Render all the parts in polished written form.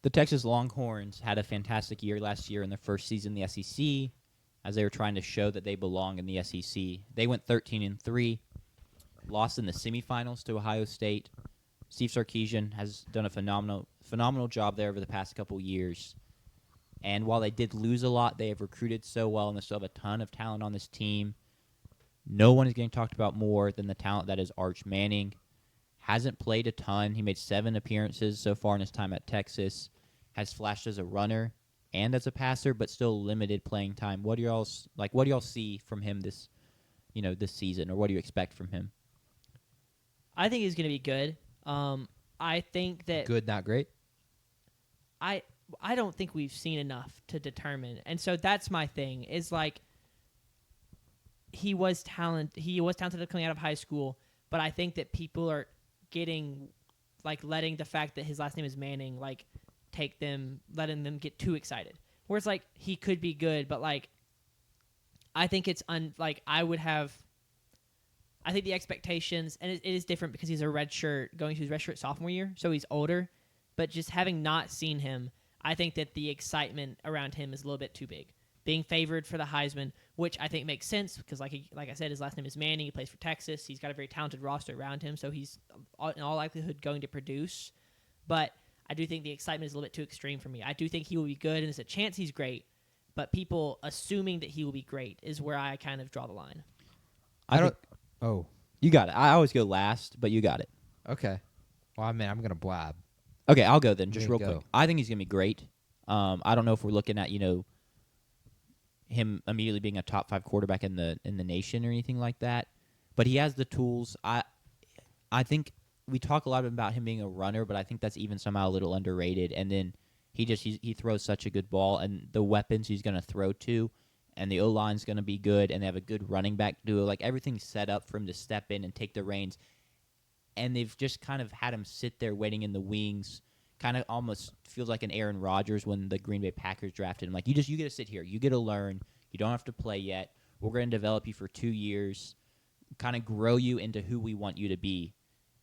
The Texas Longhorns had a fantastic year last year in their first season in the SEC, as they were trying to show that they belong in the SEC. They went 13-3, lost in the semifinals to Ohio State. Steve Sarkisian has done a phenomenal job there over the past couple years. And while they did lose a lot, they have recruited so well, and they still have a ton of talent on this team. No one is getting talked about more than the talent that is Arch Manning. Hasn't played a ton. He made 7 appearances so far in his time at Texas. Has flashed as a runner and as a passer, but still limited playing time. What do y'all see from him this season, or what do you expect from him? I think he's going to be good. I think that good, not great. I don't think we've seen enough to determine, and so that's my thing. Is like he was talented coming out of high school, but I think that people are letting the fact that his last name is Manning letting them get too excited. Where it's like he could be good, but like I think it's I think the expectations, and it is different because he's a going to his redshirt sophomore year, so he's older. But just having not seen him, I think that the excitement around him is a little bit too big. Being favored for the Heisman, which I think makes sense because, like I said, his last name is Manning. He plays for Texas. He's got a very talented roster around him, so he's in all likelihood going to produce. But I do think the excitement is a little bit too extreme for me. I do think he will be good, and there's a chance he's great. But people assuming that he will be great is where I kind of draw the line. Oh, you got it. I always go last, but you got it. Okay. Well, I'm going to blab. Okay, I'll go then, just real Go. quick. I think he's going to be great. I don't know if we're looking at, him immediately being a top 5 quarterback in the nation or anything like that, but he has the tools. I think we talk a lot about him being a runner, but I think that's even somehow a little underrated. And then he throws such a good ball, and the weapons he's going to throw to, and the O-line's going to be good, and they have a good running back duo. Like, everything's set up for him to step in and take the reins. And they've just kind of had him sit there waiting in the wings. Kind of almost feels like an Aaron Rodgers when the Green Bay Packers drafted him. Like, you get to sit here. You get to learn. You don't have to play yet. We're going to develop you for 2 years, kind of grow you into who we want you to be.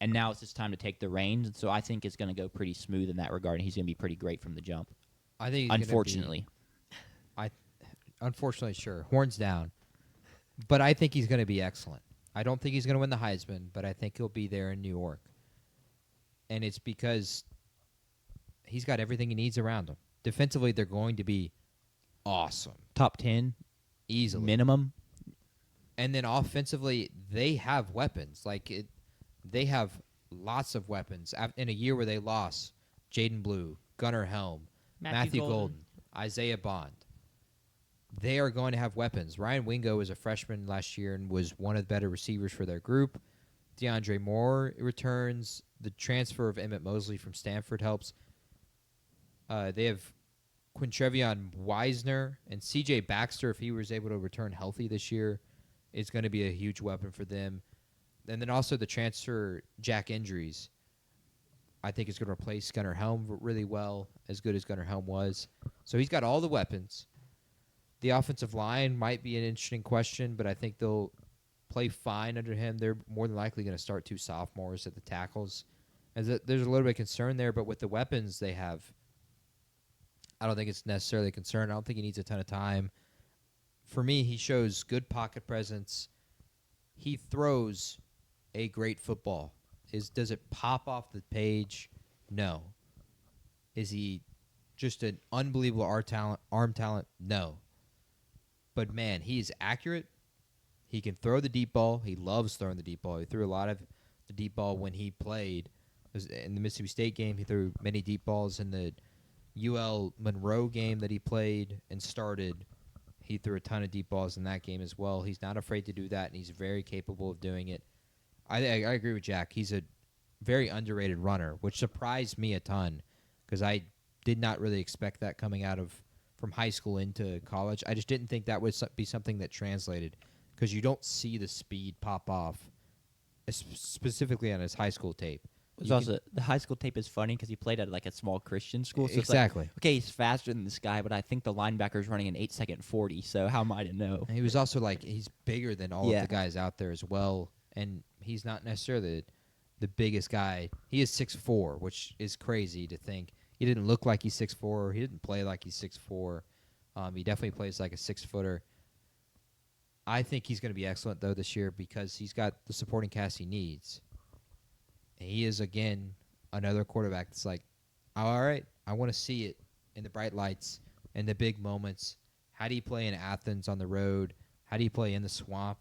And now it's just time to take the reins. And so I think it's going to go pretty smooth in that regard, and he's going to be pretty great from the jump. I think unfortunately. Unfortunately, sure. Horns down. But I think he's going to be excellent. I don't think he's going to win the Heisman, but I think he'll be there in New York. And it's because he's got everything he needs around him. Defensively, they're going to be awesome. Top 10? Easily. Minimum? And then offensively, they have weapons. They have lots of weapons. In a year where they lost Jaden Blue, Gunnar Helm, Matthew Golden, Isaiah Bond, they are going to have weapons. Ryan Wingo was a freshman last year and was one of the better receivers for their group. DeAndre Moore returns. The transfer of Emmett Mosley from Stanford helps. They have Quintrevion Wisner and C.J. Baxter, if he was able to return healthy this year, is going to be a huge weapon for them. And then also the transfer Jack Injuries, I think is going to replace Gunnar Helm really well, as good as Gunnar Helm was. So he's got all the weapons. The offensive line might be an interesting question, but I think they'll play fine under him. They're more than likely going to start 2 sophomores at the tackles. There's a little bit of concern there, but with the weapons they have, I don't think it's necessarily a concern. I don't think he needs a ton of time. For me, he shows good pocket presence. He throws a great football. Does it pop off the page? No. Is he just an unbelievable arm talent? No. But, man, he is accurate. He can throw the deep ball. He loves throwing the deep ball. He threw a lot of the deep ball when he played. In the Mississippi State game, he threw many deep balls. In the UL Monroe game that he played and started, he threw a ton of deep balls in that game as well. He's not afraid to do that, and he's very capable of doing it. I agree with Jack. He's a very underrated runner, which surprised me a ton because I did not really expect that coming out of from high school into college. I just didn't think that would be something that translated because you don't see the speed pop off, specifically on his high school tape. The high school tape is funny because he played at like a small Christian school. So exactly. It's like, okay, he's faster than this guy, but I think the linebacker's running an 8-second 40, so how am I to know? And he was also he's bigger than all of the guys out there as well, and he's not necessarily the biggest guy. He is 6'4", which is crazy to think. He didn't look like he's 6'4". He didn't play like he's 6'4". He definitely plays like a 6-footer. I think he's going to be excellent, though, this year because he's got the supporting cast he needs. And he is, again, another quarterback that's like, all right, I want to see it in the bright lights and the big moments. How do you play in Athens on the road? How do you play in the swamp?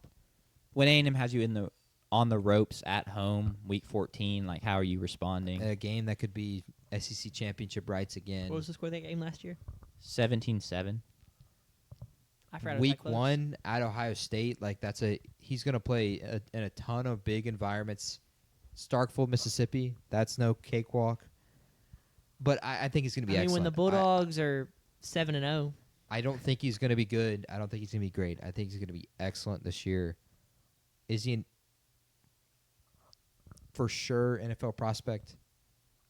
When A&M has you on the ropes at home, week 14, like how are you responding? A game that could be SEC championship rights again. What was the score of that game last year? 17-7. I forgot. Week 1 at Ohio State, like he's going to play in a ton of big environments. Starkville, Mississippi, that's no cakewalk. But I think he's going to be excellent. When the Bulldogs are 7-0. I don't think he's going to be good. I don't think he's going to be great. I think he's going to be excellent this year. Is he for sure NFL prospect?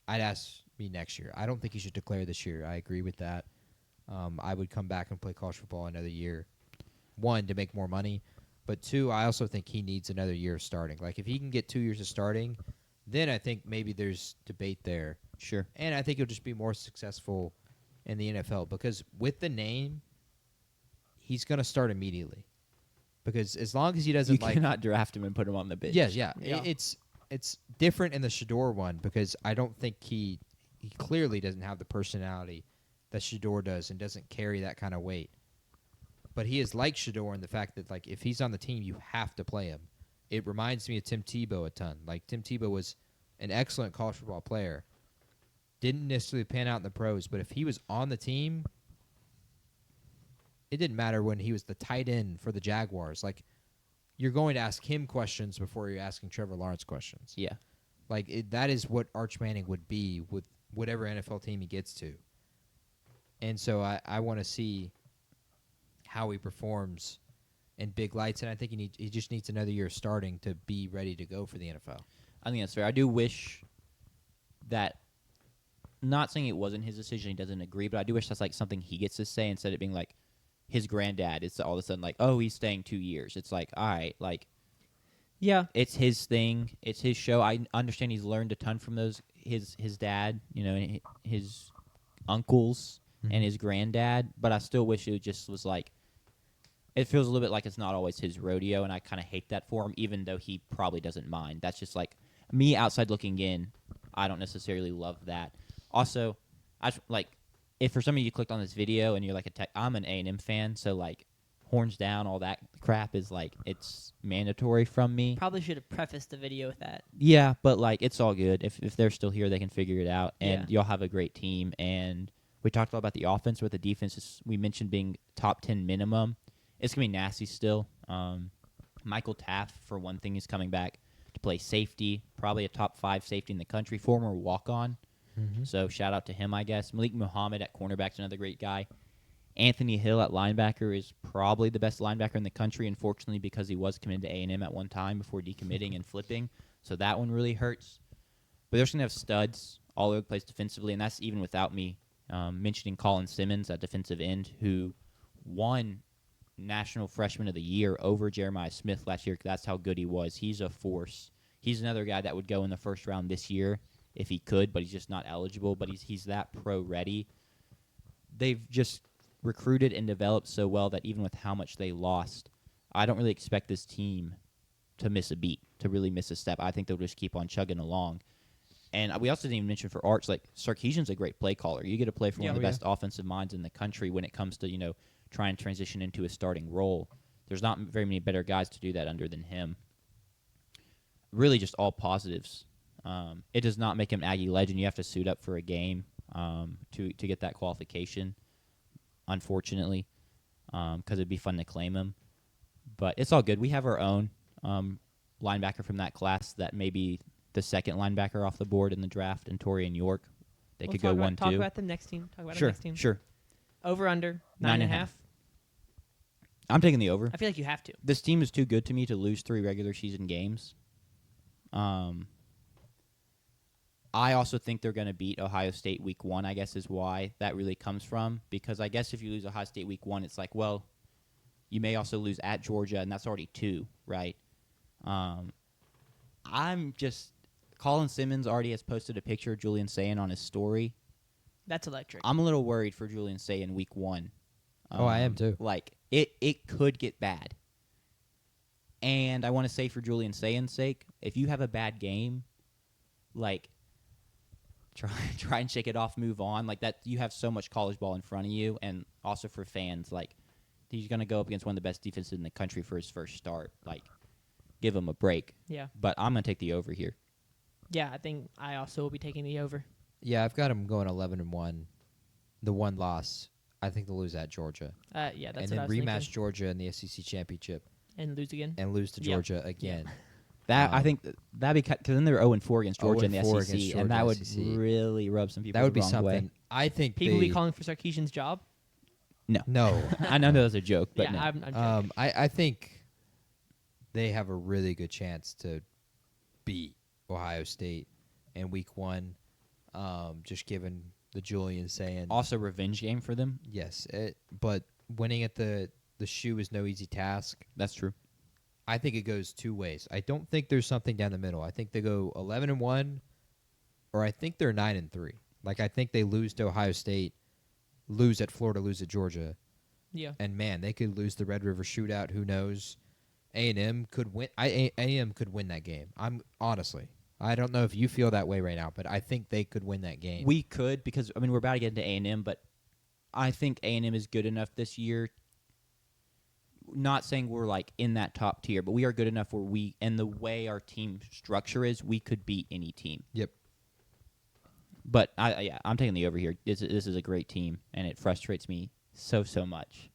I'd ask me next year. I don't think he should declare this year. I agree with that. I would come back and play college football another year. 1, to make more money. But 2, I also think he needs another year of starting. Like, if he can get 2 years of starting, then I think maybe there's debate there. Sure. And I think he'll just be more successful in the NFL because with the name, he's going to start immediately. Because as long as he doesn't you cannot draft him and put him on the bench. Yes, yeah. It's different in the Shador one because I don't think he clearly doesn't have the personality that Shador does and doesn't carry that kind of weight. But he is like Shador in the fact that, like, if he's on the team, you have to play him. It reminds me of Tim Tebow a ton. Like, Tim Tebow was an excellent college football player. Didn't necessarily pan out in the pros, but if he was on the team, it didn't matter when he was the tight end for the Jaguars. Like, you're going to ask him questions before you're asking Trevor Lawrence questions. Yeah. Like, that is what Arch Manning would be with whatever NFL team he gets to. And so I want to see how he performs in big lights, and I think he just needs another year starting to be ready to go for the NFL. I think that's fair. I do wish that, not saying it wasn't his decision, he doesn't agree, but I do wish that's like something he gets to say instead of it being like his granddad. It's all of a sudden like, oh, he's staying 2 years. It's like, all right, like, yeah, it's his thing. It's his show. I understand he's learned a ton from his dad, his uncles and his granddad, but I still wish it just was like, it feels a little bit like it's not always his rodeo, and I kind of hate that for him, even though he probably doesn't mind. That's just like me outside looking in. I don't necessarily love that. Also, if for some of you clicked on this video and you're like I'm an A&M fan, so like horns down, all that crap is like it's mandatory from me. Probably should have prefaced the video with that. Yeah, but like it's all good. If they're still here, they can figure it out, and Yeah. you'll have a great team. And we talked a lot about the offense, but the defense we mentioned being top 10 minimum. It's gonna be nasty still. Michael Taft, for one thing, is coming back to play safety, probably a top 5 safety in the country, former walk-on. So shout out to him, I guess. Malik Muhammad at cornerback is another great guy. Anthony Hill at linebacker is probably the best linebacker in the country, unfortunately, because he was committed to A&M at one time before decommitting and flipping. So that one really hurts. But they're just going to have studs all over the place defensively, and that's even without me mentioning Colin Simmons at defensive end, who won National Freshman of the Year over Jeremiah Smith last year. That's how good he was. He's a force. He's another guy that would go in the first round this year if he could, but he's just not eligible. But he's that pro-ready. They've just recruited and developed so well that even with how much they lost, I don't really expect this team to miss a beat, to really miss a step. I think they'll just keep on chugging along. And we also didn't even mention for Arch, like, Sarkisian's a great play caller. You get to play for one of the best offensive minds in the country when it comes to, try and transition into a starting role. There's not very many better guys to do that under than him. Really just all positives. It does not make him Aggie legend. You have to suit up for a game to get that qualification, unfortunately, because it'd be fun to claim him. But it's all good. We have our own linebacker from that class that may be the second linebacker off the board in the draft, and Torian York. They could go 1-2. Talk about the next team. Sure. Over, under, 9.5. I'm taking the over. I feel like you have to. This team is too good to me to lose 3 regular season games. I also think they're going to beat Ohio State week 1, I guess is why that really comes from. Because I guess if you lose Ohio State week 1, it's like, well, you may also lose at Georgia, and that's already 2, right? Colin Simmons already has posted a picture of Julian Sayin on his story. That's electric. I'm a little worried for Julian Say in week 1. I am too. Like it could get bad. And I want to say for Julian Say's sake, if you have a bad game, like try and shake it off, move on. Like that, you have so much college ball in front of you, and also for fans, like he's going to go up against one of the best defenses in the country for his first start. Like, give him a break. Yeah. But I'm going to take the over here. Yeah, I think I also will be taking the over. Yeah, I've got them going 11-1. The one loss, I think they'll lose at Georgia. Yeah, that's and what I then was rematch thinking. Georgia in the SEC championship And lose again. and lose to Yeah. Georgia again. That I think that'd be because then they're 0-4 against Georgia in the 0-4 SEC, against and that would Georgia SEC. really rub some people That would the be wrong something. way. I think People they, be calling for Sarkisian's job. No. I know that was a joke, but Yeah, no. I'm joking. I think they have a really good chance to beat Ohio State in week 1, just given the Julian saying. Also, revenge game for them. Yes, but winning at the shoe is no easy task. That's true. I think it goes two ways. I don't think there's something down the middle. I think they go 11-1, or I think they're 9-3. Like I think they lose to Ohio State, lose at Florida, lose at Georgia, Yeah. and man, they could lose the Red River Shootout. Who knows? A&M could win. A&M could win that game. Honestly, I don't know if you feel that way right now, but I think they could win that game. We could because we're about to get into A&M, but I think A&M is good enough this year. Not saying we're like in that top tier, but we are good enough where we, and the way our team structure is, we could beat any team. Yep. But I'm taking the over here. This is a great team, and it frustrates me so much.